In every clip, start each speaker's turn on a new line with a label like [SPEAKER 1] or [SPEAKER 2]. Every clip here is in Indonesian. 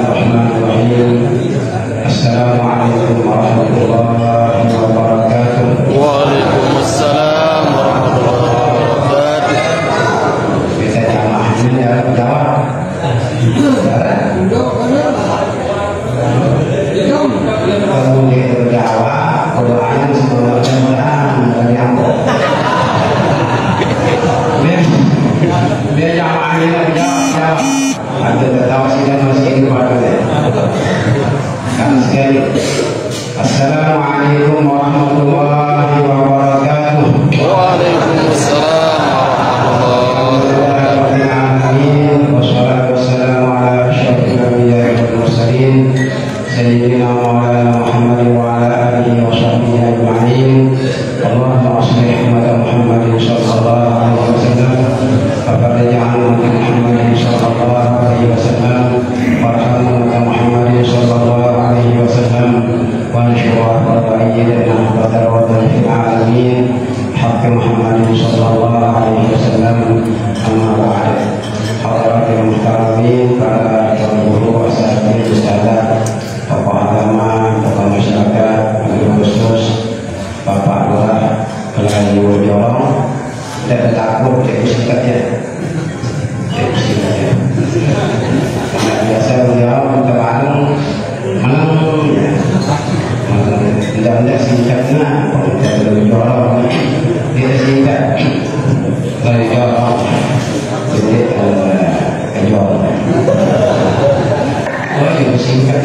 [SPEAKER 1] Bismillahirrahmanirrahim. Assalamualaikum warahmatullahi wabarakatuh.
[SPEAKER 2] Waalaikumsalam warahmatullahi wabarakatuh.
[SPEAKER 1] Kita jamaahnya ya jawab. Kemudian berjawab, doanya mudah-mudahan dari ampuh. Dia jamaahnya berjawab. Ada tahu sidang masih kepada dia. Kami sekali. Assalamualaikum warahmatullahi wabarakatuh.
[SPEAKER 2] Waalaikumsalam warahmatullahi wabarakatuh.
[SPEAKER 1] Wassalatu wassalamu ala asyrafil anbiya'i wal mursalin sayyidina maulana Muhammadin wa ala alihi wa sahbihi ajma'in. Allahumma aslih ummata Muhammadin sallallahu alaihi wasallam wa farij ummata Muhammadin sallallahu alaihi wasallam warham ummata Muhammadin sallallahu alaihi wasallam wa anshur qada'iyyana qadaratan fil alamin haqq Muhammadin sallallahu alaihi wasallam. Amma ba'd. Hadirin muhtaramin, para guru, asatidz, ustadzah, tokoh agama, tokoh masyarakat, khusus Bapak Lurah Kelurahan Wojolong, tidak takut cek sikatnya, karena biasa beliau bertebarang menang, tidak sikatnya, tidak Wojolong, tidak sikat, dari Wojolong, jadi kejual, itu singkat.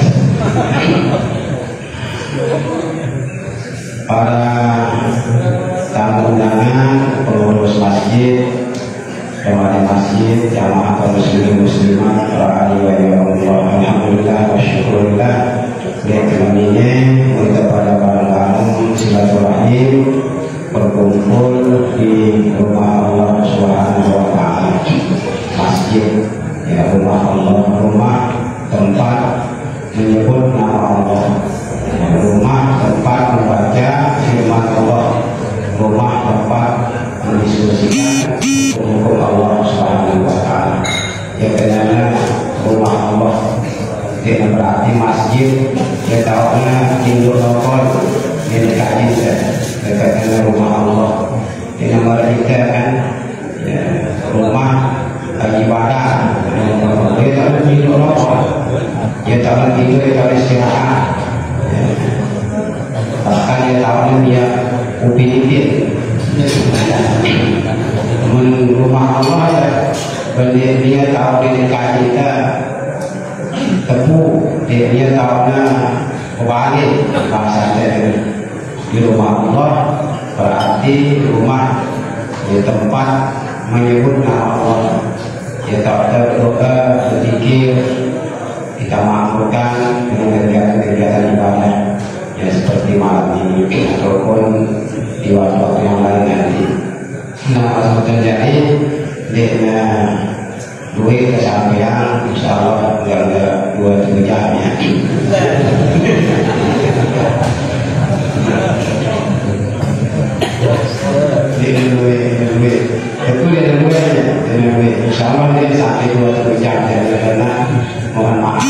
[SPEAKER 1] Para tamu undangan, pengurus masjid, pemadi masjid, jamaah kaum muslimin muslimat, para ahli wa Allah, alhamdulillah wa syukurillah. Lihat kami ini pada barang-barang silaturahim berkumpul di rumah Allah Subhanahu wa Ta'ala, masjid, ya rumah Allah, rumah tempat menyebut nama Allah, rumah tempat membaca firman Allah, rumah tempat mendiskusikan hukum Allah Subhanahu wa Ta'ala. Ya kenanya rumah Allah tidak berarti masjid, ya tahunya induk nokol yang dikaji dekatnya rumah Allah. Ini nama kita kan ya, rumah ibadah, dia tak induk nokol, dia tak tidur, dia tak istirahat. Bahkan dia tahunya dia upin-ipin rumah Allah ya, dia tahu dia kaji kita tepu, dia tahunya kebalik bahasanya di rumah Allah berarti rumah di tempat menyebut nama Allah. Dia tahu berdoa, berzikir, kita makmurkan dengan kegiatan-kegiatan ibadah ya seperti malam ini ataupun di waktu yang lain nanti. Nah, terjadi dengan duit kesampaian, insya Allah nggak ada 2-3 jamnya. Duit, itu dia duit, insya Allah dia sampai 2-3 jam karena mohon maaf.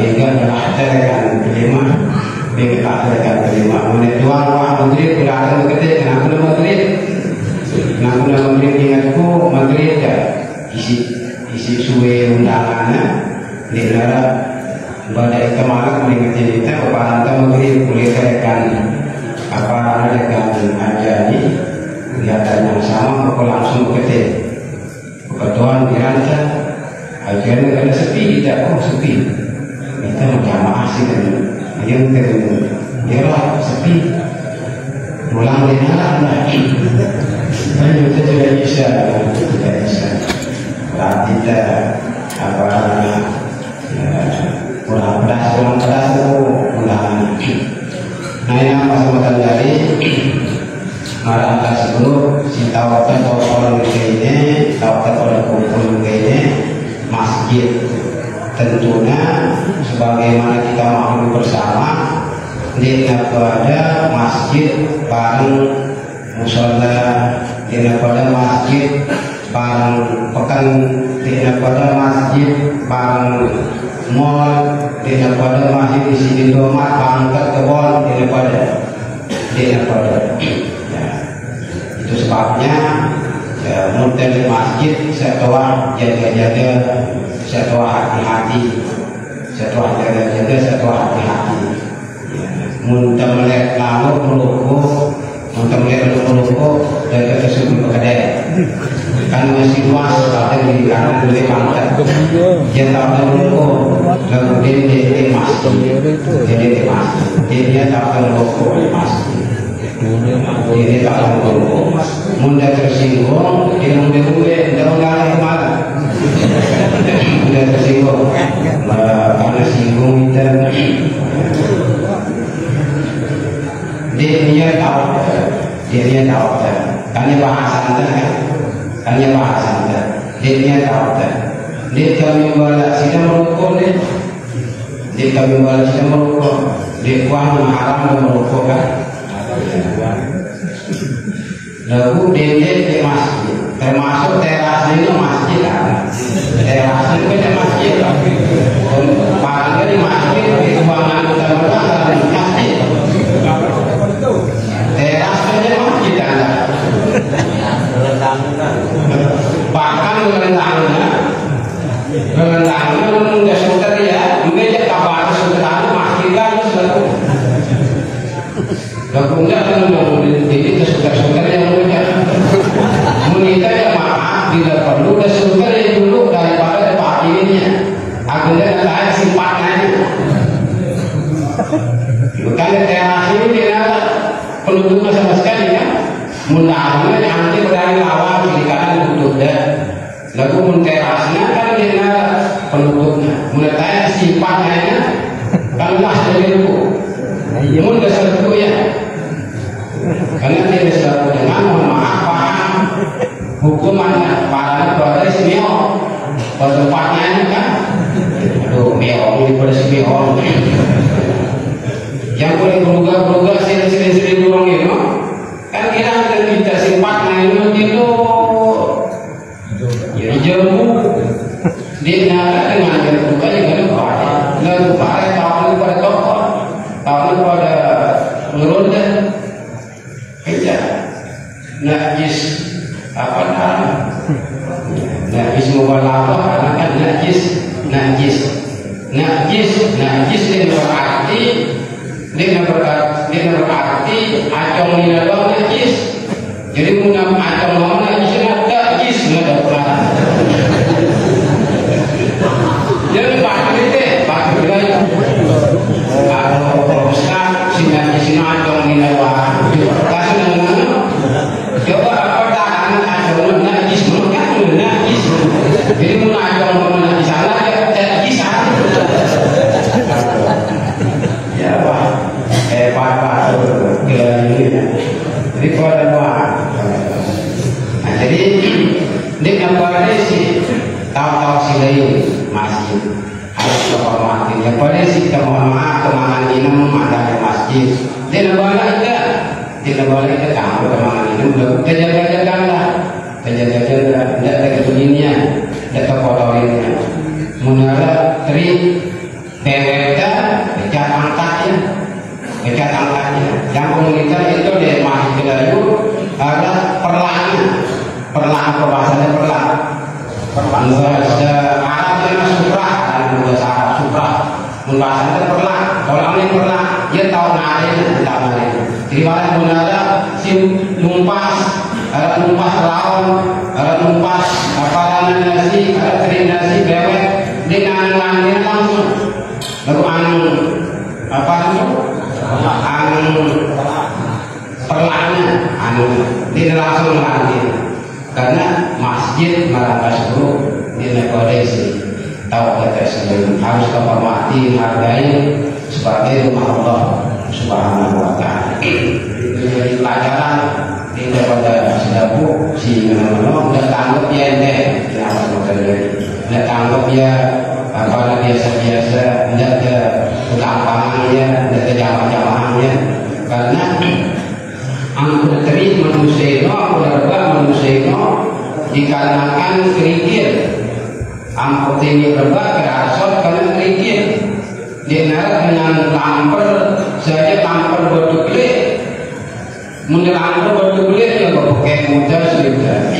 [SPEAKER 1] Tiga adalah terkait kelima, menentukan uang menteri berada begitu, kenapa menteri? Kenapa menteri ingatku menteri ya isi suwe undangannya di negara badai kemarin mengingatkan kita kepada menteri boleh terkait apa dengan ajani kegiatan yang sama aku langsung begitu. Kebetulan dirancang ajarnya kena sepi, tidak sepi. Kita jamaah sih kan, yang dia lah sepi, pulang dia lah, hanya kita tidak bisa, berarti kita apa pulang pedas itu pulang. Nah yang pas dari marah atas dulu, si tawatan orang ini, tawatan orang kumpul ini, masjid. Tentunya sebagaimana kita maklum bersama dina pada masjid bareng musola, dina pada masjid bareng pekan pada masjid bang mall, pada masjid di sini domat bang kebon, pada ya. Itu sebabnya muntah di masjid setelah jaga-jaga, setelah hati-hati, setelah jaga-jaga, setelah hati-hati. Muntah melihat lalu melukuk, muntah melihat melukuk dan ketersebut berkedai. Kan masih luas, ada di kanan boleh mangkat. Jangan tak melukuk, lalu dia masuk, dia masuk, dia tak melukuk masuk. Ini tak melukuk, muntah tersinggung, dia mungkin tidak mengalah kemana. Muntah tersinggung, karena singgung kita. Dia tahu, kan bahasa anda, dia tahu, dia kami bala sidang merokok ni, dia kami bala sidang merokok, dia kuah haram merokok kan, lalu dia masjid, termasuk terasnya itu masjid kan, terasnya itu kan masjid, paling di masjid itu bangunan utama di masjid. Terasnya masjid ada. Bahkan gelendangnya enggak suka dia, enggak kabar suka masjid kan selalu. Lalu enggak kan ini kesuka-suka yang mudah. Menikah ya maaf bila perlu dah suka dia dulu daripada pakainya. Akhirnya lain sifatnya. Bukan teras ini dia penduduknya sama sekali kan. Mundangnya nanti berani lawan di kanan penduduknya. Lalu menterasnya kan dia penduduknya. Menetanya sifatnya kan lah dari itu. Mun dasar itu ya. Karena dia dasar dengan mohon maaf paham hukumannya pada pada semio pada tempatnya ini kan. Aduh meong ini pada semio. Yang boleh beruga-beruga sering-sering dorong itu kan kita sifatnya itu jadi jemu dia nyala dengan beruga juga lupa lalu pada tahun pada toko tahun pada meronda kerja najis apa nama najis mubalagha karena kan najis ini berarti dia berarti acong ini adalah najis. Jadi punya acong mana najis najis nggak ada. Jadi pakai dia kalau Ustaz si najis ini acong ini adalah kasih nama. Coba apa tahan acong najis kan najis. Jadi punya acong mana najis sana najis sana. Ya Pak. Pak jadi kalau ada doa, nah, jadi dia nampak sih tahu silai masjid harus dihormati. Yang pada sih kita mohon maaf kemangan ini memandang masjid. Dia nampak kita kamu kemangan ini udah kejaga-jagalah, kejaga-jaga, tidak kebeginian, tidak kekotorinnya. Menara teri PWK pecat angkatnya. Yang komunitas itu di Masjid Kedayu ada perlangnya, bahasanya perlang. Bahasa Arabnya suprah, dan bahasa Arab suprah. Bahasanya perlang. Kalau ini perlang, dia tahu narik. Jadi mana pun ada numpas lawan, numpas nasi, kering nasi bebek, dengan langsung. Lalu apa itu? Perlangnya tidak langsung melantik karena masjid Marangkas Guru di Nekodesi tahu kata sendiri harus dihormati, hargai sebagai rumah Allah Subhanahu wa Ta'ala. Jadi pelajaran tidak pada sedapu si mana tidak tanggap ya ente tidak tanggap ya apa biasa-biasa tidak ke utampangannya tidak ke jamaah-jamaahnya karena angkut teri manusia dikarenakan kerikil Ampun tinggi berbak kerasot karena kerikil dia dengan tampar saja tampar batu kulit mundur tampar batu kulit dia pakai muda sudah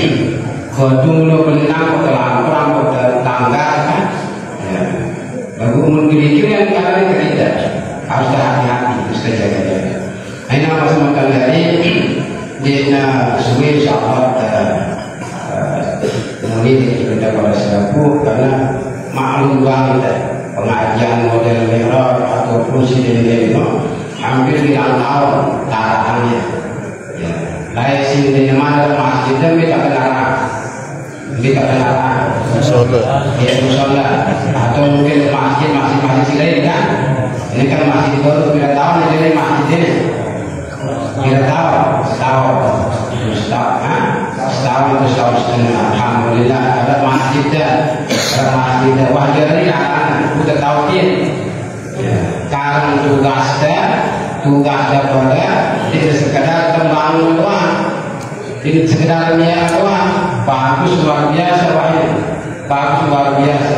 [SPEAKER 1] kodung lo benang ke tampar ke tangga kan ya lalu kerikil yang kalian kerja harus hati-hati harus jaga-jaga. Ini nama semacam dari dia suwi sahabat murid kita pada selaku karena maklum banget pengajian model merah atau fungsi ini hampir 9 tahun tarahannya ya. Lain sini di mana masjidnya kita kenal ya musola atau mungkin masjid lain kan ini kan masjid baru 9 tahun jadi masjid ini 3 tahun setahun setengah. Alhamdulillah ada masjidnya wajar ini akan udah tahu dia sekarang tugasnya pada tidak sekedar membangun doang tidak sekedar niat doang bagus luar biasa bagus luar biasa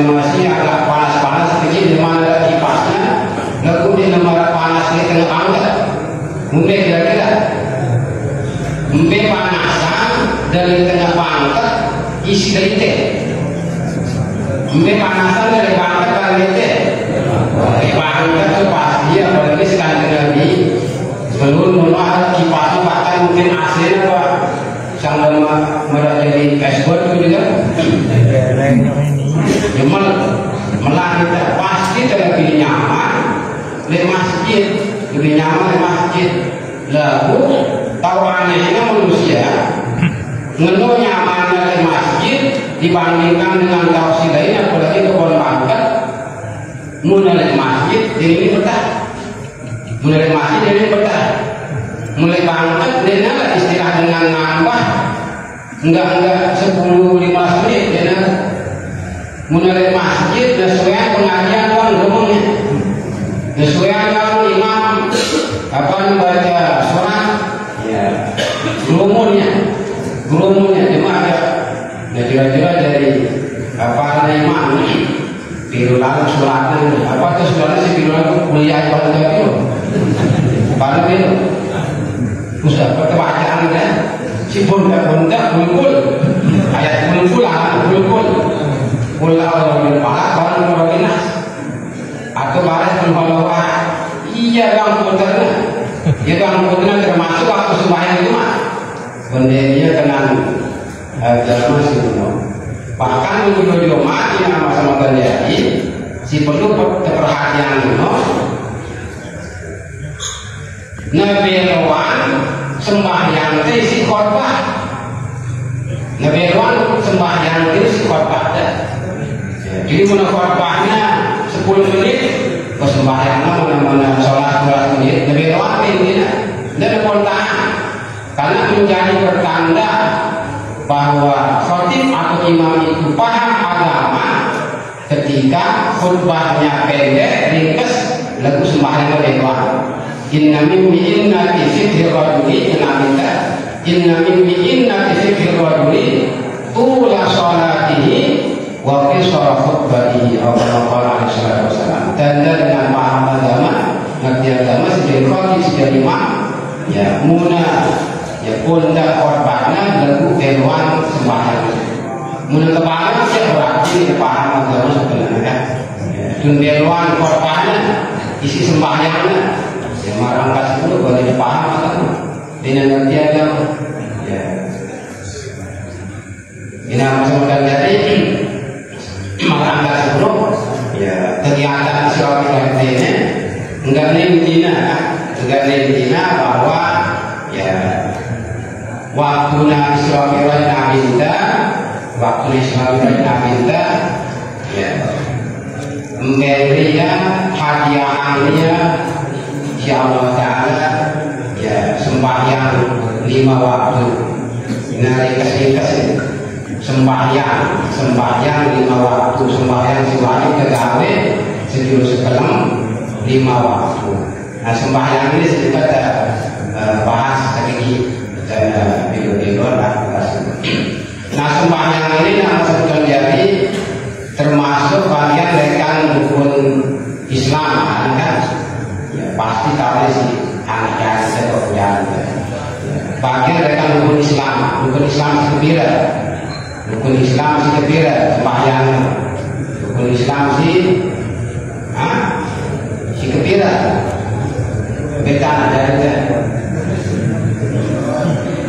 [SPEAKER 1] masih agak panas sedikit di mana ada kipasnya lalu di lembaran panas di tengah angkat mungkin kira-kira panasan dari tengah pangkat isi dari teh panasan dari pangkat dari teh pangkat itu pasti apalagi sekarang tengah di belum ada kipasnya bahkan mungkin AC apa sampai merah jadi cashboard itu juga melangit pasti lebih nyaman di masjid lalu tahu anehnya manusia ngeluh nyamannya di masjid dibandingkan dengan kausi lain apalagi kebun pangkat mulai masjid ini betah mulai pangkat dia istilah dengan nambah enggak 10-15 menit dia mulai masjid sesuai pengajian kan ngomongnya sesuai kan imam apa membaca surat ya gerumurnya cuma ada kira-kira dari apa imam tiru lalu suratnya apa itu suratnya si tiru lalu kuliah pada itu pada itu usah pertebacaan kan si bunda bulbul ayat bulbul pulau yang palak baru berbinas atau baris mengholowa iya bang puternya termasuk waktu sembahyang itu mah bendenya kenal agama sih bahkan untuk mati nama sama terjadi si perlu perhatian Nabi Lawan sembahyang itu si khotbah Nabi Lawan sembahyang itu si khotbah jadi mana khotbahnya 10 menit sembahyangnya mana sholat 12 menit Nabi Lawan ini dan kontaan karena menjadi pertanda bahwa khotib atau imam itu paham agama ketika khutbahnya pendek ringkas lalu sembahyang Nabi Lawan inna mimmi fikir rajuli tula sholatihi wa qisara khutbatihi Allah SAW tanda dengan paham agama ngerti agama sejadi khotib sejadi imam ya muna ya pundak khutbahnya lalu keluar sembahyang muna kepala siapa berarti paham agama sebenarnya dan keluar khutbahnya isi sembahyangnya yang marangkas itu boleh dipaham atau dengan ngerti agama ya ini maksudnya dari marangkas itu ya kegiatan silaturahmi ini enggak nentina bahwa ya waktu silaturahmi kita ya memberinya hadiahnya Allah Ta'ala ya sembahyang 5 waktu nari kasih sembahyang 5 waktu sembahyang wajib kegawe sejauh sekelam 5 waktu nah sembahyang ini sedikit bahas sedikit video lah Nah sembahyang ini nama sebutkan jadi termasuk bagian rekan rukun Islam kan? Ya, pasti tahu sih anak-anak saya bagian rekan rukun Islam si kebira, rukun Islam si kebira sembahyang, rukun Islam si kebira, beda ada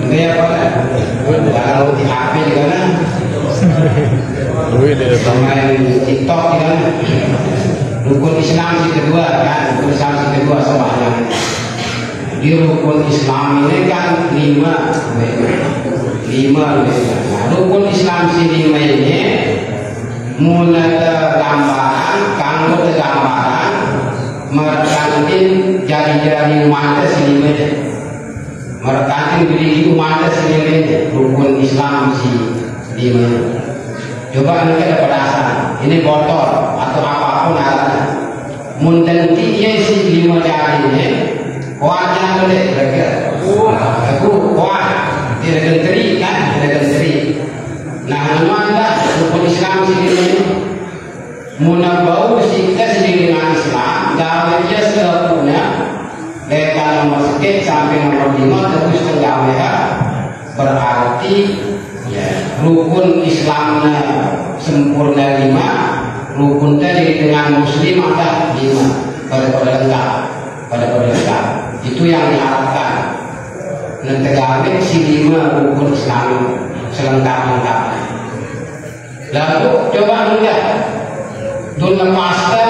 [SPEAKER 1] ini apa kan? Kalau di HP juga kan? Main TikTok kan? Rukun Islam si kedua kan? Rukun Islam si kedua sembahyang. Di rukun Islam ini kan 5. Nah, rukun Islam si 5 ini mulai gambaran, kanggo gambaran merekantin jari-jari umat si 5. Merekantin diri umat si 5 rukun Islam si 5. Coba nanti ada perasan, ini botol atau apapun alatnya. Munden dia si 5 jari ini. Kuatnya boleh kira-kira. Aku kuat, tidak genteri kan, tidak genteri. Nah, mana rukun Islam sendiri, munabau kita sendiri dengan Islam, gawe dia sudah punya, lekan nomor sekian sampai nomor 5 terus tergawe berarti ya, rukun Islamnya sempurna 5, rukun tadi dengan Muslim ada 5 pada lengkap. Itu yang diharapkan. Negara si 5 rukun Islam selengkap-lengkapnya. Lalu coba lihat dunia pasta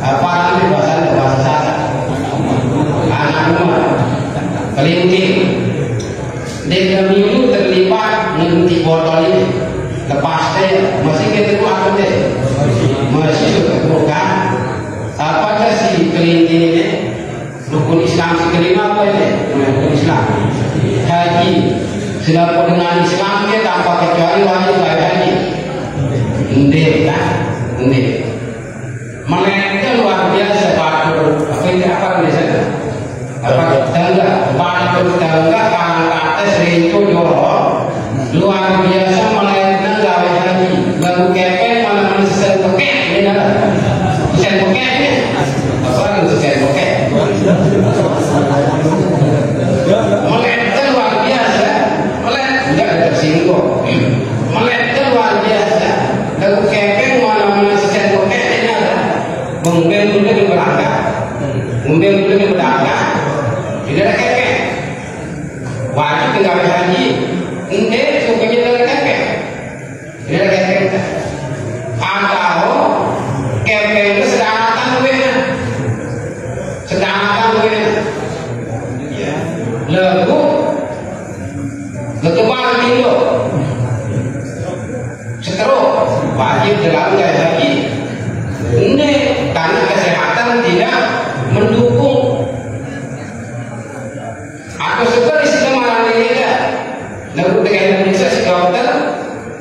[SPEAKER 1] apa ini bahasa sana anak rumah kelinting dia minggu terlibat nanti botol ini lepas masih ketemu aku deh masih bukan. Apakah si kelinting ini rukun Islam si kelima apa ini? Rukun Islam haji. Sedangkan dengan Islam dia tanpa kecuali wajib bayar haji. Inde kan? Inde. Mereka luar biasa batur. Apa ini apa biasanya? Apa tangga? Batur tangga karang atas itu jorok. Luar biasa mereka gawe haji. Lalu kepeng mana sesen pekek ini dah. Sesen pekek ini. Apa yang sesen pekek? Mereka luar biasa. Mereka tidak tersinggung. Mereka luar biasa. Lalu kepeng mana sesen pekek ini dah. Mungkin boleh berangkat. Mungkin boleh berangkat. Tidak ada kepeng. Wajib tinggal haji. Ini sukanya tidak kepeng. Tidak ada kepeng. Atau kepeng itu sedangkan duitnya. Ya. Lalu ketebal tidur. Seteruk wajib dalam gaya haji. Ini karena kesehatan tidak mendukung. Aku suka di sini malam ini dah. Lalu dengan Indonesia si dokter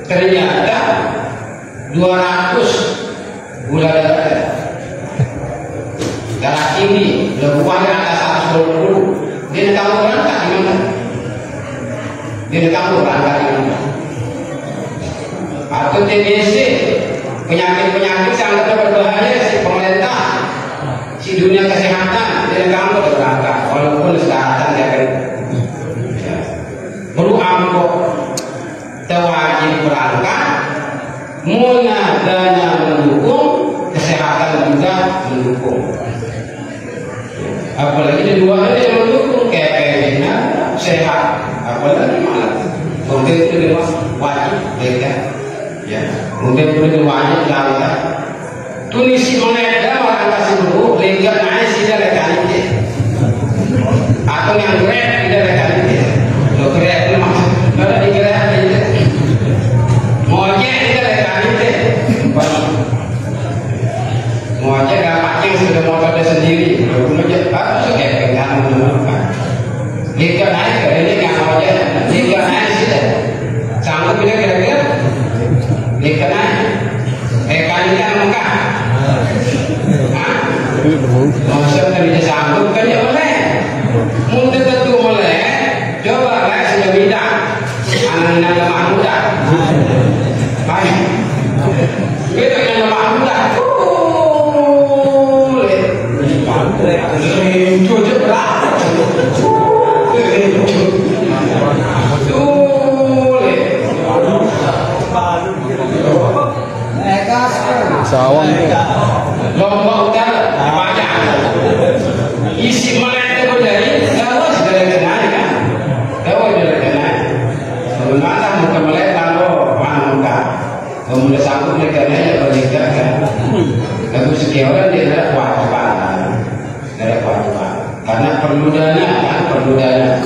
[SPEAKER 1] ternyata 200 gula darah tinggi, lebuhannya atas 120. Dia tahu berangkat di mana? Dia tahu berangkat di mana? Atau TBC, penyakit-penyakit sangat berbahaya si pemerintah, si dunia kesehatan, dia tahu berangkat. Walaupun kesehatan dia akan perlu ampuh, terwajib berangkat, munadanya mendukung, kesehatan juga mendukung. Apalagi di dua yang mendukung kayak kayaknya sehat, apalagi malah mungkin itu wajib mereka, ya mungkin itu wajib lah. Tunisi meneda orang kasih dulu, lihat naik sih dari kali atau yang grab tidak ada kali lo grab itu maksud ada di grab itu mojek tidak ada kali mojek gampang sudah motornya sendiri mojek apa sudah pegang menemukan lihat naik ini nggak mojek lihat naik sih sanggup tidak kira-kira lihat naik kali kan muka maksudnya tidak sanggup kan ya boleh. Mungkin tentu boleh. Coba lah sudah bidang. Nang lemah muda. Baik. Kita yang lemah muda. Cuci berat.
[SPEAKER 2] Sawang.
[SPEAKER 1] Lombok utara banyak. Isi mana itu dari kalau sudah kenal kan? Kalau sudah kenal. Bagaimana muka mereka lo mana muka? Kemudian sanggup mereka nanya berlihat kan? Lalu sekian orang dia ada kewajiban, ada kewajiban. Karena perlu dana kan, perlu dana.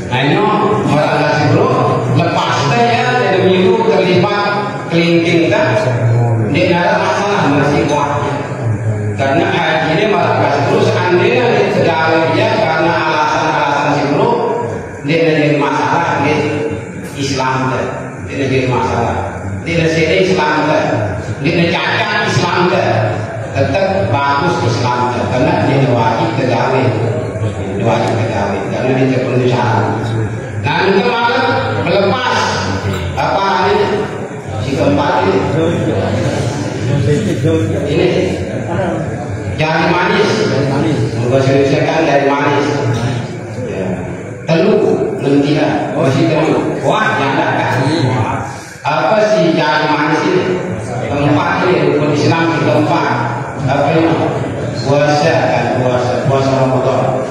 [SPEAKER 1] Nah ini orang nasi bro lepas saja dari minggu terlibat kelingking tak, dia ada masalah masih kuat. Karena haji ini malah kasih terus andainya segala dia karena alasan-alasan si bro dia jadi masalah di Islam tak, dia jadi masalah. Dia jadi Islam tak, dia cacat Islam tak, tetap bagus Islam tak, karena dia wajib kegawin, karena dia terpenuhi syarat. Nah itu malah melepas apa ini si keempat ini jari manis, bahasa Indonesia kan jari manis, telur lentila, masih telur, wah jangan kan? Apa sih jari manis ini? Keempat ini rukun Islam keempat, apa ini? Puasa kan, puasa Ramadan.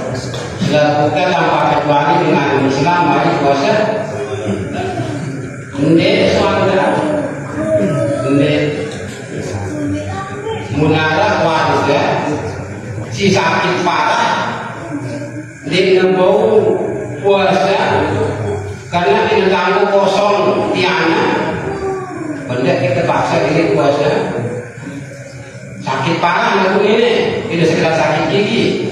[SPEAKER 1] Dilakukan tanpa kecuali dengan Islam, mari puasa. Ini suara, ini munara warga, si sakit parah, dia bau puasa karena dia tangguh kosong tiana, benda kita paksa ini puasa. Sakit parah lagu ini, tidak sekedar sakit gigi.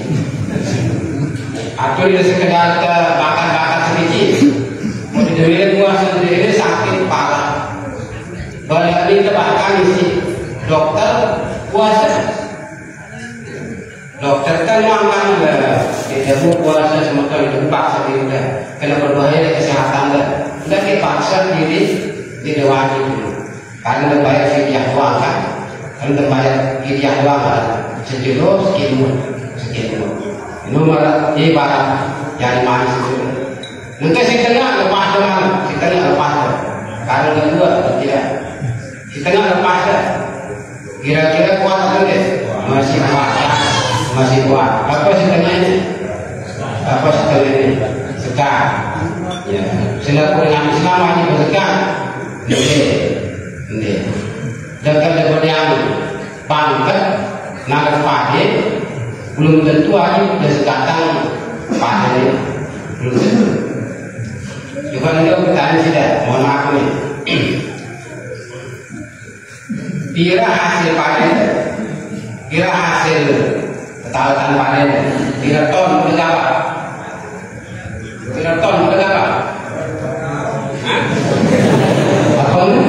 [SPEAKER 1] Atau dia sekedar bakar-bakar sedikit. Mau didengar puasa sendiri sakit parah. Banyak ini bahkan isi dokter puasa. Dokter kan makan tidak mau puasa sementara itu paksa diri karena berbahaya kesehatan dan kita paksa diri tidak wajib karena bayar fidyah doang kan. Kalau terbayar fidyah doang sekian ini malah ibarat jari manis itu. Nanti si tengah lepas dengan si tengah lepas. Kalau kedua tidak. Si tengah lepas. Kira-kira kuat deh. Masih kuat. Apa si tengah ini? Apa si tengah ini? Sekar. Ya. Selaku dengan Islam wajib bersekar. Ini. Dekat daripada yang pangkat nalar pade. Belum tentu aja udah sekatang panen belum tentu. Coba nanti bertanya sudah, mohon maaf nih. Kira hasil panen, kira hasil ketautan panen, kira ton berapa? Kira ton berapa? Apa ini?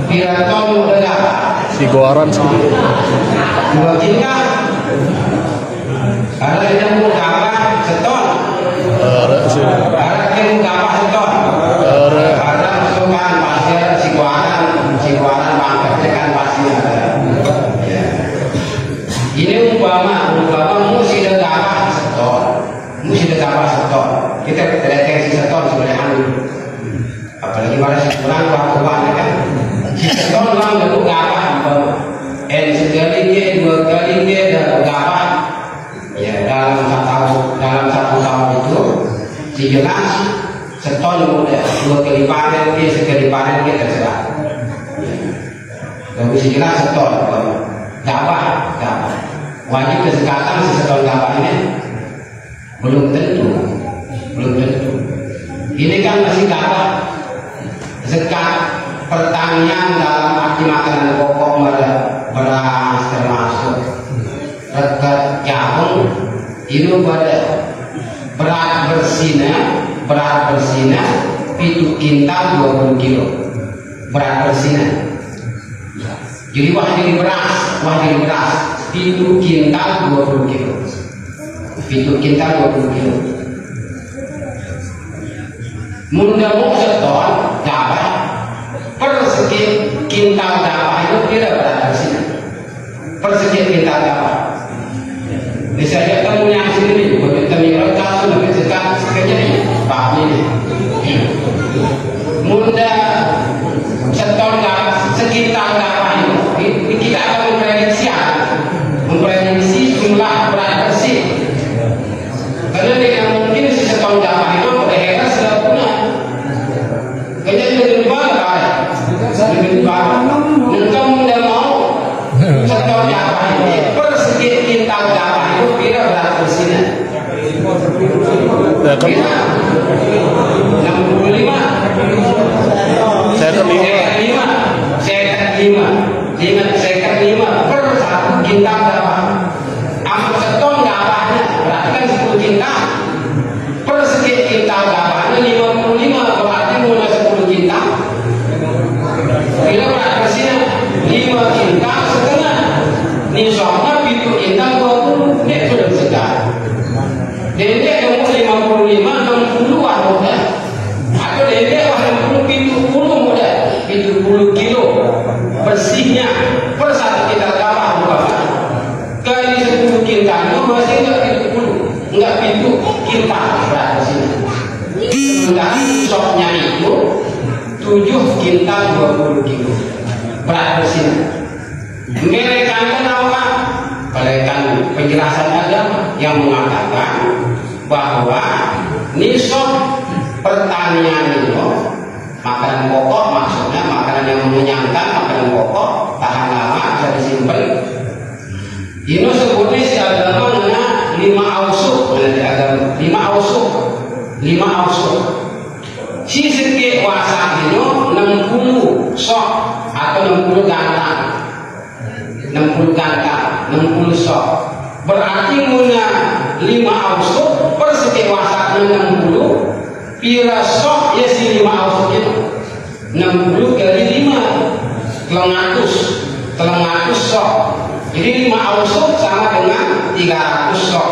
[SPEAKER 1] Kira ton berapa?
[SPEAKER 2] Si Goaran sedikit.
[SPEAKER 1] 2 tingkat. Karena kita mau kalah seton. Karena kita mau kalah seton. Karena masukkan pasir si Goaran pangkatnya kan pasti ada. Ya. Ini umpama mesti ada kalah seton. Kita deteksi seton sebenarnya. Apalagi pada si kurang waktu kan. Si seton orang itu ngapa? Sekali ke, 2 kali ke, dan ngapa? Ya dalam satu tahun itu, si jelas seton udah 2 kali panen ke, sekali panen ke terserah. Lalu si jelas seton, ngapa? Wajib kesekatan si seton ngapa ini? Belum tentu. Ini kan masih ngapa? Zekat pertanian dalam arti makanan pokok beras termasuk zakat jagung itu pada berat bersihnya itu kintal 20 kilo berat bersihnya. Jadi wah jadi beras itu kintal 20 kilo. Itu kintal 20 kilo. Munda mau seton dapat persegi kintal dapat itu tidak berada di sini. Persegi kintal dapat. Misalnya kamu yang sini, begitu mirip kasus lebih sekarang sekejap Pak ini. Munda seton dapat sekitar dapat itu kita akan memprediksi jumlah berat bersih. Karena tidak mungkin si seton dapat itu berhebat sudah punya. Kayaknya lebih banyak, lebih banyak. Mungkin Munda mau seton dapat ini persegi kintal dapat itu kira berat bersihnya. Kira 65. Sekat 5 per 1 kintal dapat. Ampun seton dapatnya berarti kan 10 kintal. Per segi kintal dapatnya 55 berarti mulai 10 kintal. Bila berat bersihnya 5 kintal setengah. Ini soalnya pintu kintal 20 ini sudah sedang. Dede umur 55 60 wadah. Atau dede 60 pintu 10 muda. Pintu 10 kilo bersihnya per 1 kintal dapat bukan. Kali 10 kintalnya masih enggak pintu kintal berat bersihnya. Sementara soknya itu 7 kintal 20 kilo berat bersihnya. Mereka kan apa? Mereka penjelasan agama yang mengatakan bahwa nisab pertanian itu makanan pokok, maksudnya makanan yang mengenyangkan, makanan pokok tahan lama bisa disimpan. Ini sebutnya si agama mana 5 ausuk, di agama 5 ausuk, 5 ausuk. Si segi wasak itu 60 sok atau 60 gantang, 60 gantang, 60 sok. Berarti muna 5 ausuk per segi wasaknya 60. Pira sok ya si 5 ausuk itu 60 kali 5 300 sok. Jadi 5 ausuk sama dengan 300 sok.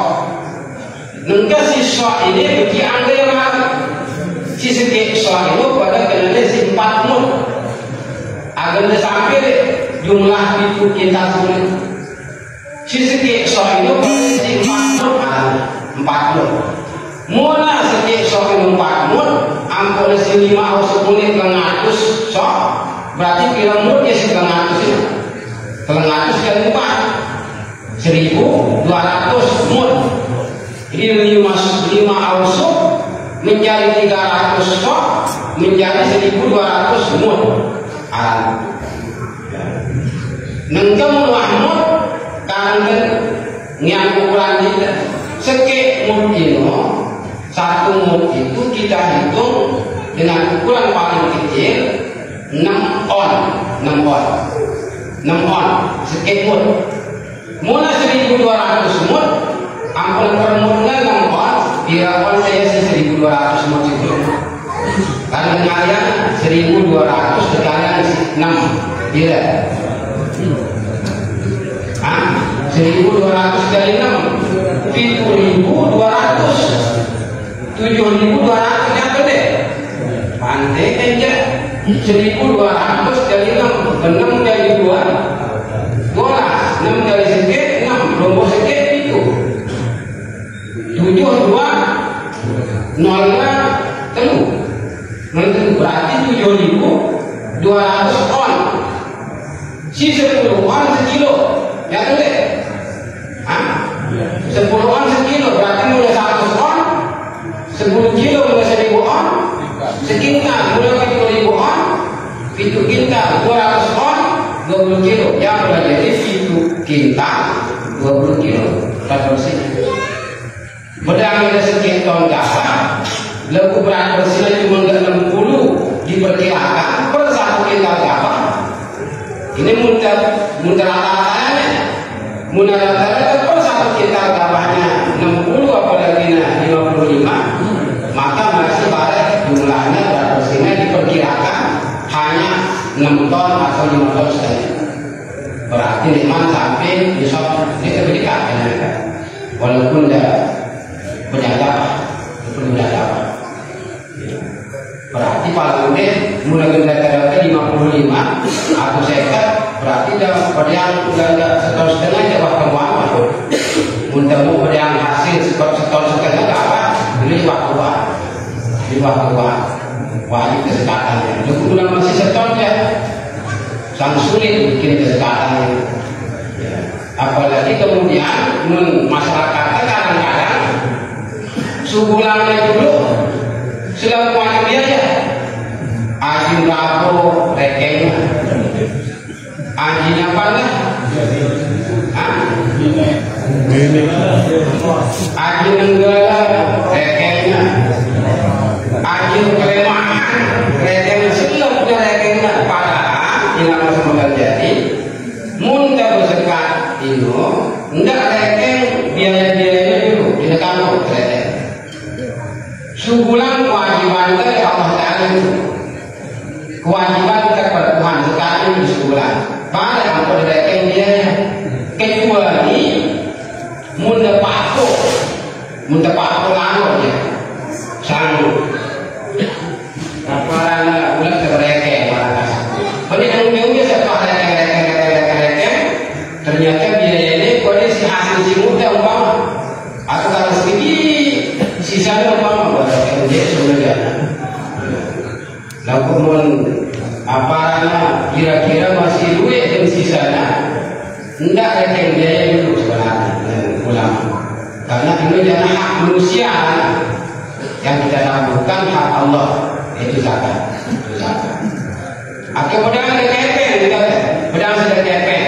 [SPEAKER 1] Nengka si sok ini bagi anda yang ada si segi sok itu pada kenanya si 4 mut agar sampai jumlah itu kita sulit. Si segi sok itu pada si 4 mut mula segi sok itu 4 mut ampun si 5 ausuk unit 300 sok berarti kira mut ya si 300 itu 300 kali 4 1200 mut. Jadi 5 ausuk menjadi 300 sok menjadi 1200 mut. Nengkem mut kangen yang ukuran kita seki mut itu 1 mut itu kita hitung dengan ukuran paling kecil 6 on seki mut. Mula 1200 mut ampun per mutnya 6 on kira-kira saya 1200 mut itu. Karena kalian 1200 kalian 6 kira 1200 kali 6 7.200 yang gede pandai aja 1.200 kali 6 kali 2 6 kali sedikit 6 lombok sedikit itu 7 2 nolnya telu berarti 7.200 on. Si 10 on sekilo ya gede 10 on sekilo berarti mulai 100 on 10 kilo mulai 1.000 on sekintal mulai 7.000 on 7 kintal 200 on 20 kilo yang mulai jadi 7 kintal 20 kilo berat bersihnya. Bedang ada sekian ton dasar lalu berat bersihnya cuma 60 diperkirakan per 1 kintal kapal. Ini mudah rata-ratanya mudah rata-rata per 1 kintal kapalnya 60 apalagi 55 maka masih balik jumlahnya berat bersihnya diperkirakan hanya 6 ton atau 5 ton saja. Berarti berarti nikmat sampai besok dia keberdekaan mereka. Walaupun dah berjaya, berarti paling mulai generasi 55 atau 50 berarti dah berjaya sudah setahun setengah dah waktu muat. Mudah berjaya hasil setahun setengah dah apa? Ini waktu wah itu kesekatannya. Kemudian masih setahun ya, sangat sulit bikin kesekatannya. Apalagi kemudian masyarakatnya kadang-kadang sebulannya dulu sudah punya biaya aji berapa rekengnya ajinya apa lah aji nenggala rekengnya aji kelemahan rekengnya sudah punya rekengnya padahal yang harus jadi muntah bersekat itu enggak rekeng biaya-biayanya dulu di negara rekeng sebulan kewajiban dari Allah Ta'ala itu kewajiban kepada Tuhan sekali di sebulan pada yang pada rekeng biaya kecuali muntah paku lalu ya sanggup apalagi bulan kerekeng pada yang setelah rekeng ternyata biaya ini pada si hasil si muda umpama atau kalau sedikit sisanya umpama pada dia sebenarnya lakukan apalanya kira-kira masih duit dan sisanya tidak rekeng biaya dulu sebenarnya ulama karena ini adalah hak manusia yang kita lakukan hak Allah itu zakat. Kemudian ada kepeng, pedang sudah kepeng.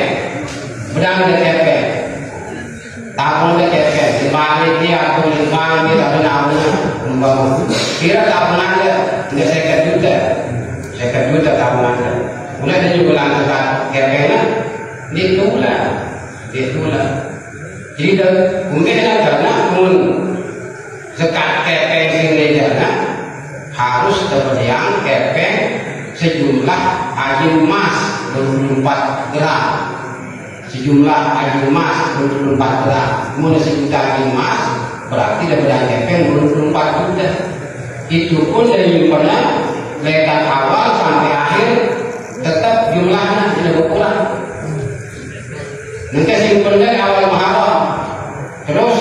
[SPEAKER 1] Tahun ada kepeng, di mana dia atau di mana dia tak pernah membangun. Kira tak pernah ada, tidak sekat juta tak pernah ada. Mulai dari bulan sekat kepengnya, dia tulah. Jadi mungkin karena sekat kepeng sini karena harus terpediang kepeng sejumlah aji emas 24 gram. Sejumlah aji emas 24 gram. Kemudian sejuta aji emas berarti dapat kepeng 24 juta. Itu pun dari nyimpannya lekat awal sampai akhir tetap jumlahnya tidak berkurang. Nanti simpan dari awal Muharram, terus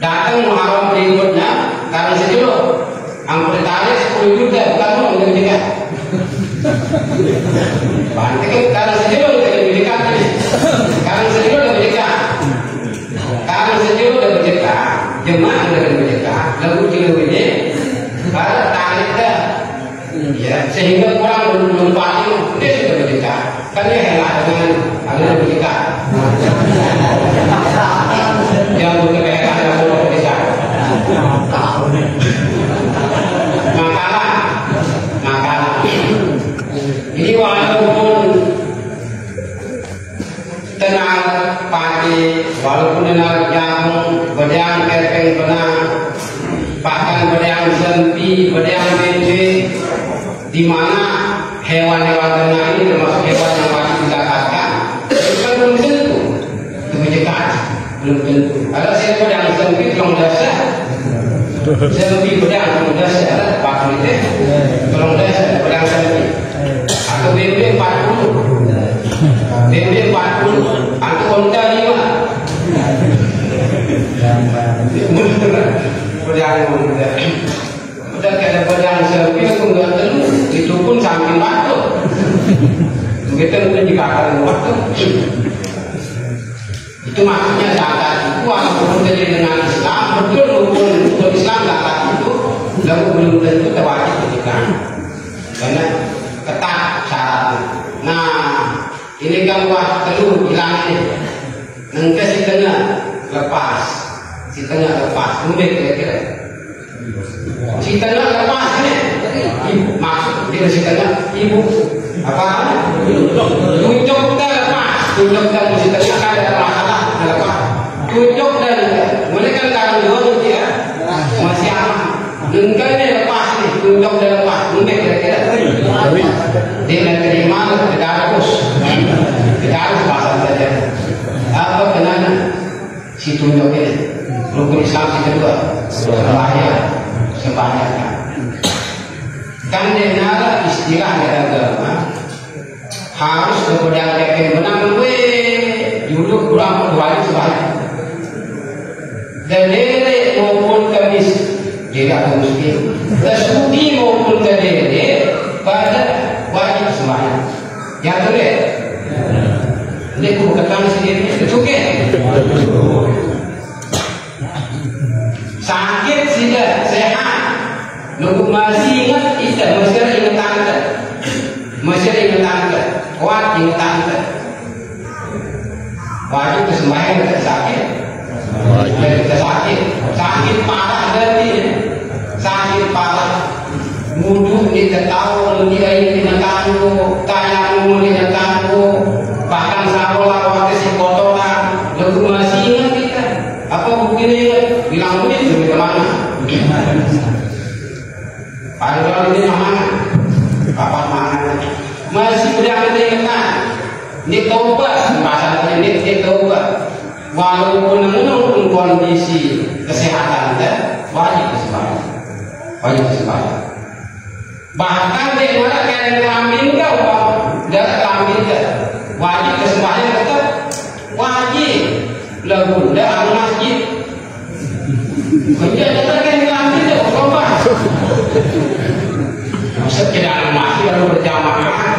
[SPEAKER 1] datang Muharram berikutnya karena sejumlah angkut tarik 10 juta bukan mau menjadikan. Banyak karena sejumlah kita menjadikan ini. Karena sejumlah menjadikan. Karena sejumlah menjadikan. Jemaah dengan menjadikan. Lalu jauh ini baru tarik dah. Ya sehingga kurang 24 itu dia sudah menjadikan. Kan dia helah dengan ada menjadikan. Yang berkebekan dalam menjadikan. Makalah. Ini walaupun tenang pagi, walaupun tenang jagung, berdiam kepeng benang, bahkan berdiam sempi, berdiam benci, di mana hewan-hewan ternak ini termasuk hewan yang wajib dizakatkan, itu belum tentu kebijakan, belum tentu. Ada siapa yang sempi belum dasar. Selebih pedang mudah saya pakai itu tolong dasar pedang selebih atau BB 40 atau konta 5 pedang kayak pedang selebih aku nggak tahu itu pun samping waktu begitu pun dikatakan waktu itu maksudnya zakat itu walaupun terjadi dengan Islam betul untuk Islam zakat itu lalu belum tentu terwajib diberikan karena ketat syaratnya. Nah ini kan wah telur hilang ini nanti si tengah lepas mungkin kira-kira si tengah lepas ini maksud dia si tengah ibu apa tunjuk kita lepas tunjuk dan si tengah ada masalah lepas tunjuk dan mereka kalau dua dia masih aman engkau ini lepas nih tunjuk dan lepas mungkin kira-kira dia terima 300 sembahyang saja. Apa kenanya? Si tunjuk ini rukun Islam si kedua sembahyang kan dengar istilah dari agama harus kemudian yang benar dulu kurang wajib sembahyang dan lele maupun kamis tidak ada muslim tersudi maupun lele pada wajib sembahyang yang boleh ini aku katakan sendiri cukup sakit tidak sehat nunggu masih ingat itu masih ingat kuat ingat wajib kesembahyang kita sakit kita sakit parah berarti sakit parah mudah kita tahu dia ini menekanku tayamu menekanku bahkan sakola waktu si kotoran nunggu masih ingat kita apa begini bilang begitu kemana? Padahal ini mana? Kapan mana? Masih berada di tengah. Ini taubat, bahasanya ini taubat. Walaupun menurut kondisi kesehatan wajib sembahyang. Wajib sembahyang. Bahkan di mana kalian kelamin dari kelamin wajib sembahyang tetap wajib. Legunda al masjid. Menjadi terkait kelamin itu coba. Sekedar masjid baru berjamaah.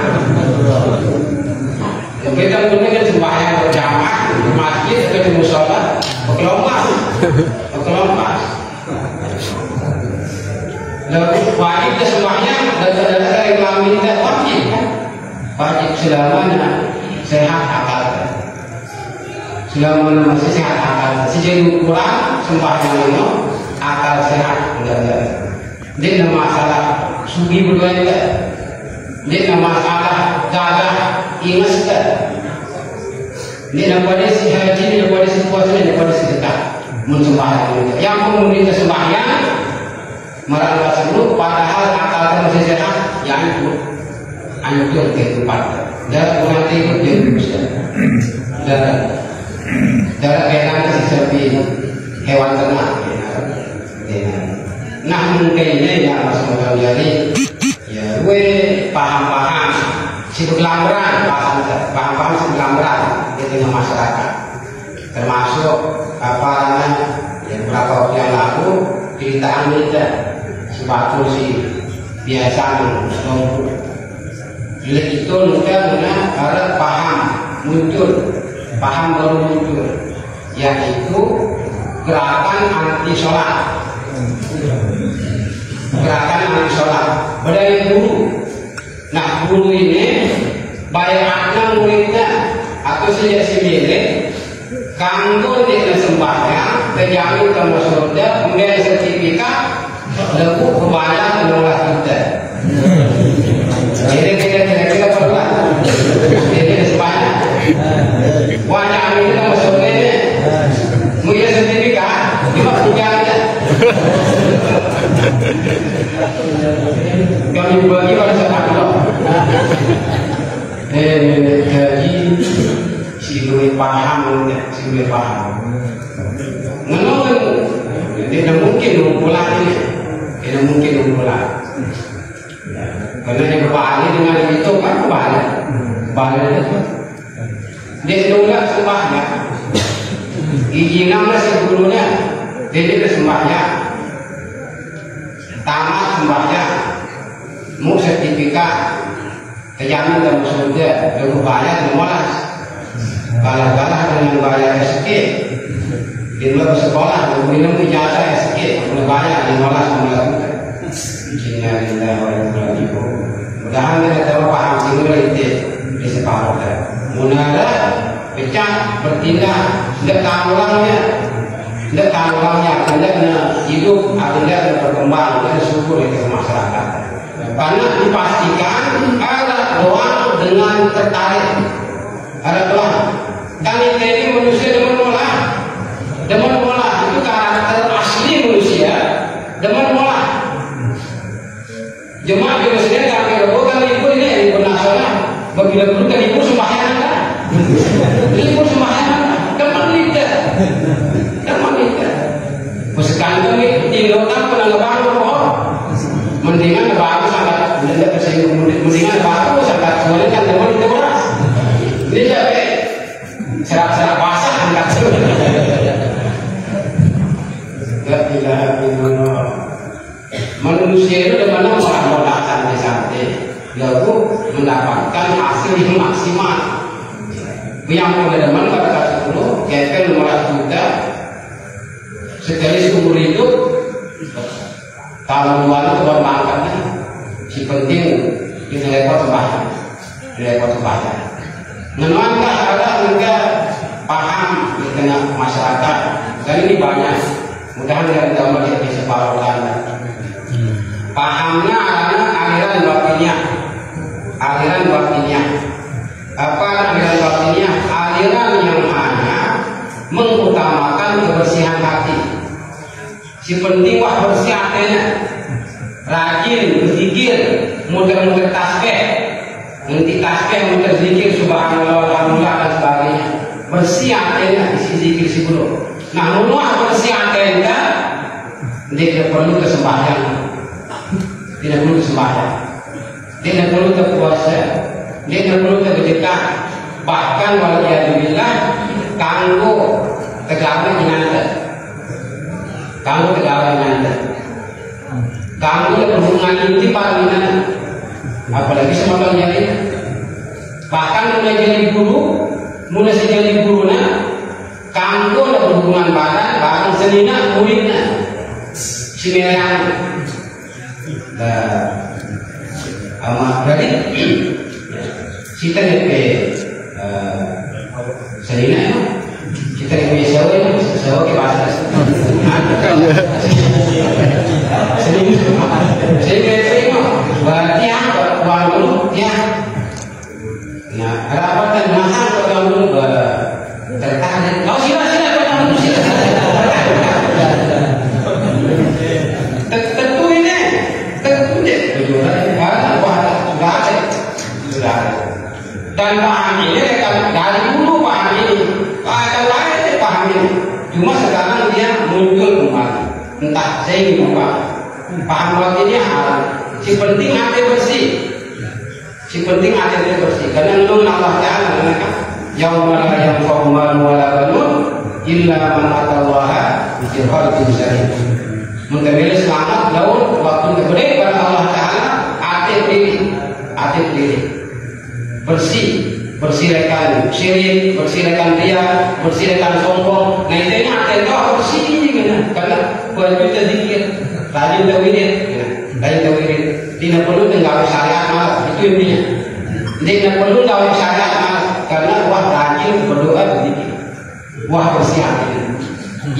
[SPEAKER 1] Kita mungkin sembahyang berjamaah di masjid ke musola, berkelompok. Lalu wajib sembahyang dari kelamin itu wajib. Wajib selamanya sehat akal. Selama masih sehat akal, sejauh kurang sembahyang itu akal sehat enggak. Dia masalah sugi berdua enggak. Dia masalah gagah ingat enggak. Dia pada si haji, dia pada si puasa, dia pada si dekat mensembahyang itu. Yang kemudian sembahyang merasa seluruh padahal akal masih sehat, yang itu hancur ke tempat. Dan kurang ikut dia bisa. Darah kenang seperti hewan ternak. Nah mungkinnya ya Rasulullah jadi ya gue paham si kelamberan paham si kelamberan di tengah masyarakat termasuk apa namanya yang beberapa waktu yang lalu ceritaan kita sepatu si biasa nomor itu mungkin ada paham baru muncul yaitu gerakan anti sholat dari guru. Nah guru ini baik anak muridnya atau sejak sendiri kanggo dengan sembahyang terjamin kamu surga kemudian sertifikat lebu kebanyakan menolak kita. Jadi kira-kira perlu ini sembahyang wajah ini kamu surga ini mungkin sertifikat cuma punyanya kami bagi pada saat itu jadi si gue paham menurut tidak mungkin pulang ini karena yang kebalik dengan itu kan kebalik itu dia juga sembahyang izinkan si gurunya dia sembahyang tamat sembahyang mau sertifikat terjamin dalam surga dengan bayar memolas kalah dengan bayar sedikit di luar sekolah minum ijazah sedikit bayar memolas izinnya kita mudah-mudahan kita tahu paham sehingga itu di separuh munada pecah bertindak tidak tanggulangnya hendaknya hidup akhirnya berkembang dan syukur itu masyarakat karena dipastikan ada doa dengan tertarik ada doa dan ini manusia demen mola itu karakter asli manusia demen mola jemaah juga sendiri kalau bukan ibu ini ibu nasional begitu kan ibu sembahyang kan Ini pun sembahyang teman kita. Sekarang ini tinggalkan penanggapan kok. Mendingan bagus sangat tidak tersinggung. Mendingan bagus sangat soalnya kan teman itu beras. Ini sampai serak-serak basah angkat. Manusia itu dimana orang santai-santai, lalu mendapatkan hasil yang maksimal. Yang teman-teman kata 10, kepel 500 juta sekali seumur hidup. Tahun 2 itu baru makannya. Si penting kita repot sembahyang, Menuangkan ada enggak paham di tengah masyarakat. Dan ini banyak. Mudah-mudahan kita bisa separuhkan. Pahamnya adalah aliran batinnya. Apa aliran batinnya? Aliran yang hanya mengutamakan kebersihan hati. Si penting wah bersih hatinya. Rajin berzikir, muter-muter tasbih. Nanti tasbih muter zikir subhanallah alhamdulillah dan sebagainya. Bersih hatinya isi zikir si guru. Nah, muah bersih hatinya tidak perlu kesembahyang. Tidak perlu berpuasa, tidak perlu bersedekah, bahkan waliyadzubillah kanggo tegawe nyanda. Kanggo berhubungan intim para minana. Apalagi sama jadi. Bahkan mulai jadi guru, kanggo berhubungan badan, bahkan senina muridna. Simerean. Amat berarti kita nih senina itu kita nih sewa ke bahasa senina berarti apa dulu ya. Nah rapatan mahal kalau tertarik kau sila dan paham ini dari dulu paham ini, kalau lain paham ini, cuma sekarang dia muncul kembali, entah saya ingin paham waktunya hal, si penting hati bersih, karena menurut Allah Taala mengatakan, yaumala yanfa'u malun wala banun illa man atallaha biqalbin salim. Mengambil selamat laut waktu kepada Allah Taala hati diri. Bersihkan syirik, bersihkan dia, bersihkan sombong. Nah itu hati kau bersih kan? Karena wajib zikir, rajin tauhid. Tidak perlu tinggal syariat malah itu intinya. Tidak perlu tinggal syariat malah karena wah rajin berdoa berzikir, wah bersih hati.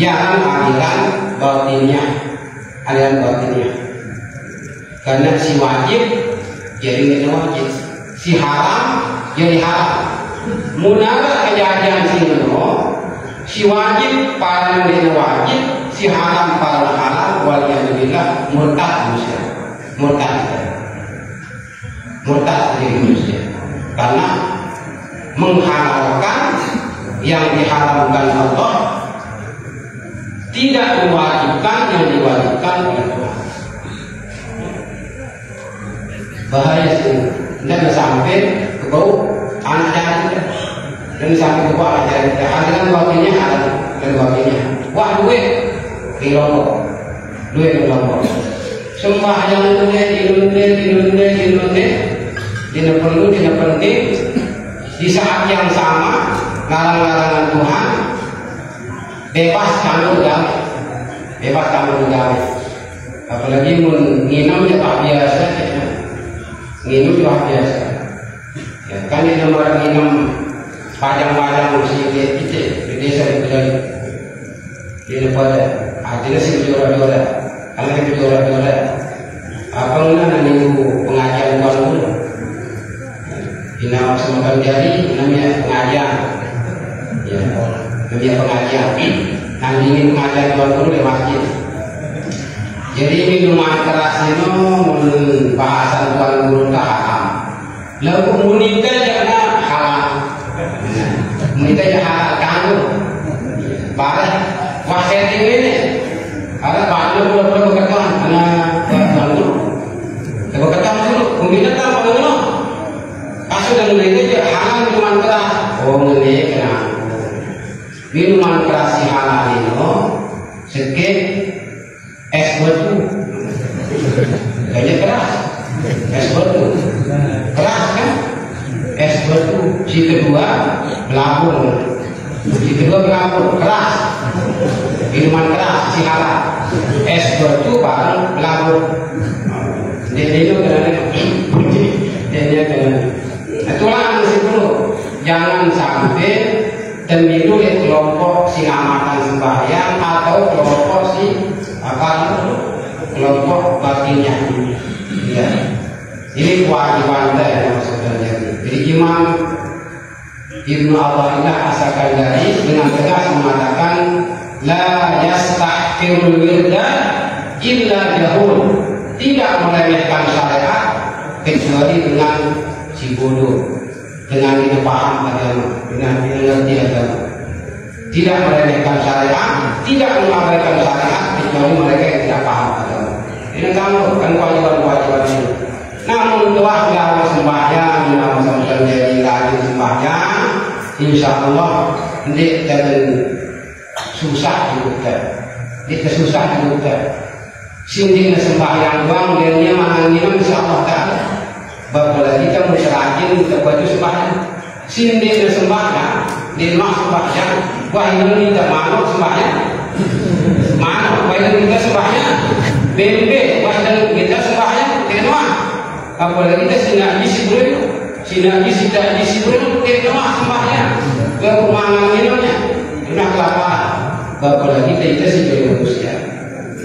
[SPEAKER 1] Yang aliran batinnya. Karena si wajib jadi tidak wajib. Si haram jadi haram. Munara kejadian si menurut si wajib para menjadi wajib, si haram para haram. Waliyadzubillah murtad jadi manusia karena menghalalkan yang diharamkan Allah, tidak mewajibkan yang diwajibkan oleh Tuhan. Bahaya sih. Dan sampai ke bau anak jari dan sampai ke bau anak jari. Hadiran wakilnya wah duit di Lombok, sembahyang tidak perlu, tidak penting. Di saat yang sama larang-larangan Tuhan, bebas kamu gawe. Apalagi nginam ya tak biasa. Nginum juga biasa. Ya, kan ini nomor nginum padang-padang mesti kita di desa itu di pada artinya si juara-juara, karena itu juara-juara. Apa namanya minggu pengajian baru? Dinamakan semakan jadi namanya pengajian. Ya, namanya pengajian. Nanti ini pengajian baru di masjid. Jadi minuman keras itu bahasan tuan guru tak haram. Lalu menikah jangan haram. Barang wah setting ini ada banyak pula berkatan karena dulu berkatan dulu kemudian tak pada dulu kasus dan mereka halal minuman keras mereka minuman keras si halal itu sedikit es batu kayaknya keras es batu keras kan es batu si kedua belabung keras minuman keras si halal es batu baru belabung jadi itu itulah dulu jangan sampai termilu di kelompok sinamatan sembahyang atau kelompok si kelompok batinnya ya. Ini kewajiban saya maksudnya. Jadi Imam Ibnu Athaillah As-Sakandari dengan tegas mengatakan la yastahqirul wirda illa jahul, tidak meremehkan syariat kecuali dengan si bodoh, dengan tidak paham agama, dengan tidak mengerti agama. Tidak meremehkan syariat, tidak mengabaikan syariat kecuali mereka yang tidak paham agama. Ini kamu kan kewajiban ini. Namun telah dalam sembahyang, dalam menjadi rajin sembahyang, insya Allah tidak jangan susah juga, tidak susah juga. Sinding sembahyang bang, dia manganginam insya Allah tak. Bapak kita mau serajin kita baju sembahyang, sinding sembahyang, di rumah sembahyang, wah ini tidak malu sembahyang, mana? Wah ini kita sembahyang, bembe, wah ini kita sembahyang, tidak mah. Apalagi kita sinak isi belum kita mah sembahyang, ke pemangan minumnya, kena kelaparan. Apalagi kita sebagai manusia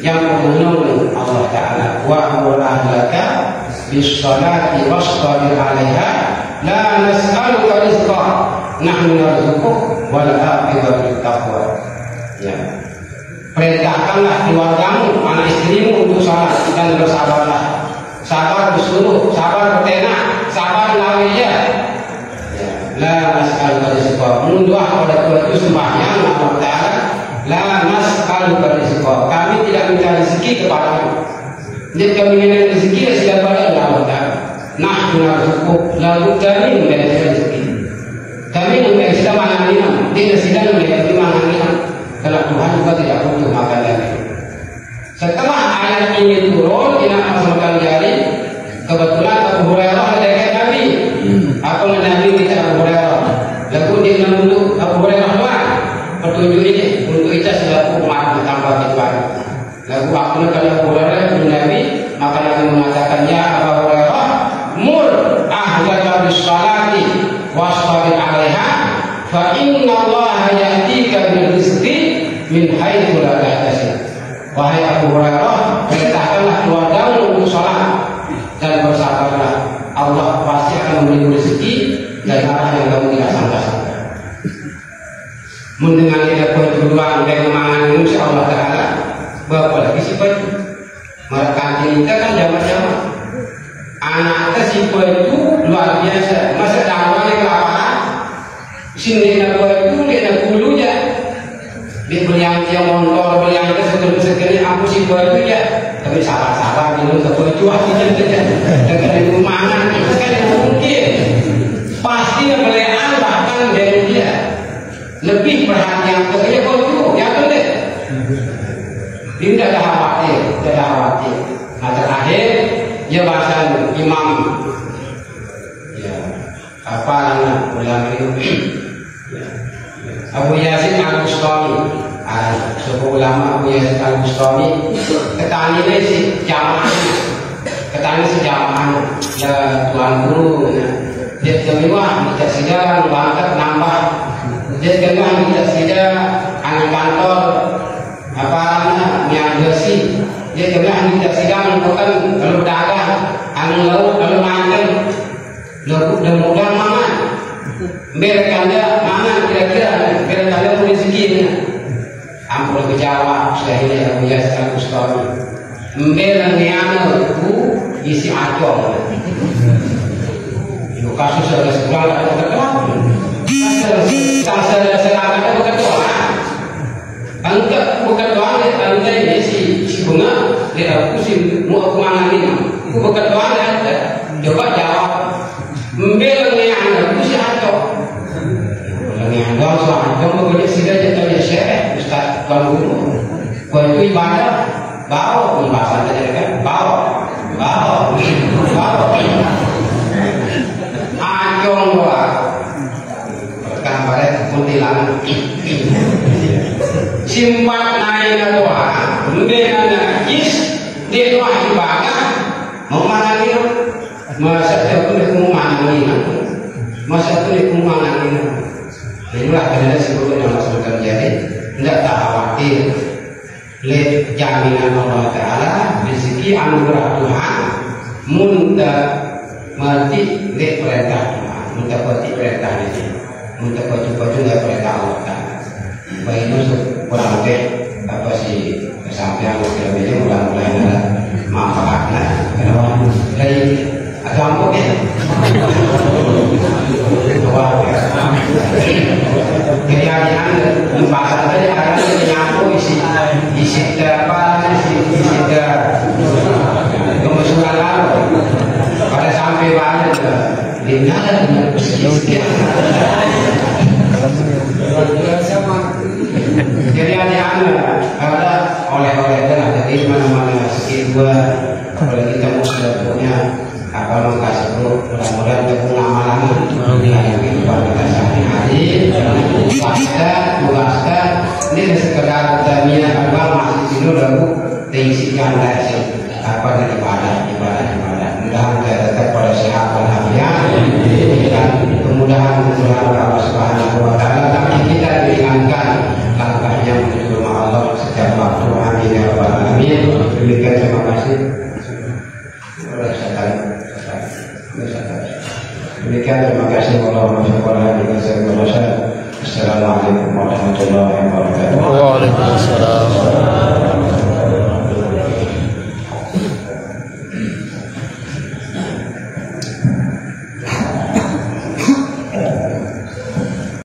[SPEAKER 1] yang menolong Allah Taala, wa amur ahlaka bis salati wastabir 'alaiha la nas'aluka rizqa nahnu narzuquk wal aqibatu littaqwa. Ya. Perintahkanlah keluargamu, anak istrimu untuk salat dan bersabarlah. Sabar bersuruh, sabar bertenak, sabar lawiya. La nas'aluka rizqa. Munduah pada Tuhan sembahyang Allah Taala. La nas'aluka rizqa. Kami tidak minta rezeki kepadamu. Jadi kami minta rezeki siapa Allah Taala. Nahnu narzuquk, lalu kami memberi rezeki. Kami memberi sedang mangan, tidak sedang memberi mangan. Kalau Tuhan juga tidak butuh makan lagi. Setelah ayat ini turun, tidak masukkan jari. Kebetulan Abu Hurairah ada dekat Nabi. Apa Nabi kita Abu Hurairah? Lalu dia menunduk Abu Hurairah doang. Petunjuk ini untuk kita selaku umat bertambah kecuali. Lalu waktu kalau Abu Hurairah itu Nabi, maka Nabi mengatakan ya Abu Hurairah, mur ahlaka bis salati wastabir 'alaiha fa inna Allah ya'tika bil rizqi min haitsu la tahtasib. Wahai Abu Hurairah, perintahkanlah keluargamu untuk sholat dan bersabarlah. Allah pasti akan memberi rezeki dari arah yang kamu tidak sangka-sangka. Mendengar kita perjuangan dan kemangan insya Allah Taala, bapak lagi si baju. Mereka kita kan zaman-zaman anak si baju luar biasa. Masa dakwah yang kelaparan, sini nak baju dia nak bulunya. Dia beliang dia motor, beliang dia segera aku si baju ya, tapi sabar-sabar dulu ke baju aja dengan itu mangan itu kan mungkin pasti belian bahkan dari dia lebih perhatian ke dia baju ya boleh. Dia tidak ada khawatir. Nah terakhir dia bahasa imam ya apa namanya ulang itu Abu Yazid Al-Bustami, sebuah ulama Abu Yazid Al-Bustami, ketani ini si jamaah, ya tuan guru, dia kedua tidak sidang bangkat nambah, dia kedua tidak sidang anak kantor, apa namanya bersih, dia kedua tidak sidang bukan kalau dagang, anu laut kalau makan, lalu dan mudah mana. Berkanda mana kira-kira berkanda pun rezeki ampun kejawab sudah ini Abu Yazid Al-Bustami berniana itu isi acong itu kasus ada sekolah ada ketua kasus ada sekolah ada ketua Angkat bukan doang anda ini si bunga dia aku si mau aku mangan ini aku bukan doang anda coba jawab membela yang aku si atau yang anda soal kamu boleh sudah jadi syekh ustaz tuan guru kau itu ibadah bawa bahasa tadi kan bawa anjong doa kan pada kuntilanak simpan naik doa kemudian najis dia doa ibadah memangan ini masa itu memangan ini masa itu memangan ini inilah karena sebelum yang masuk terjadi tidak tak khawatir lihat jaminan Allah Ta'ala rezeki anugerah Tuhan muntah mati lihat perintah Tuhan muntah mati perintah ini muntah baju-baju nggak perintah Allah Ta'ala baik masuk kurang lebih apa sih kesampaian lebih mudah-mudahan ada manfaatnya kenapa dari agama ya kejadian pembahasan tadi karena menyambung isi apa isi kemesuran lalu pada sampai banyak dimana dengan sekian jadi ada oleh-oleh dan jadi mana-mana sekian dua kalau kita mau sudah punya apa mengkasih dulu mudah-mudahan kita punya amalan yang kehidupan kita sehari-hari tugaskan ini sekedar jaminan apa masih sini lalu diisikan dari apa dari ibadah mudah-mudahan kita tetap pada sehat walafiat dan kemudahan Allah Subhanahu wa Ta'ala tapi kita diringankan langkahnya menuju rumah Allah setiap waktu amin ya rabbal alamin. Demikian terima kasih. Demikian terima kasih warahmatullahi wabarakatuh. Assalamualaikum warahmatullahi wabarakatuh.
[SPEAKER 2] Waalaikumsalam.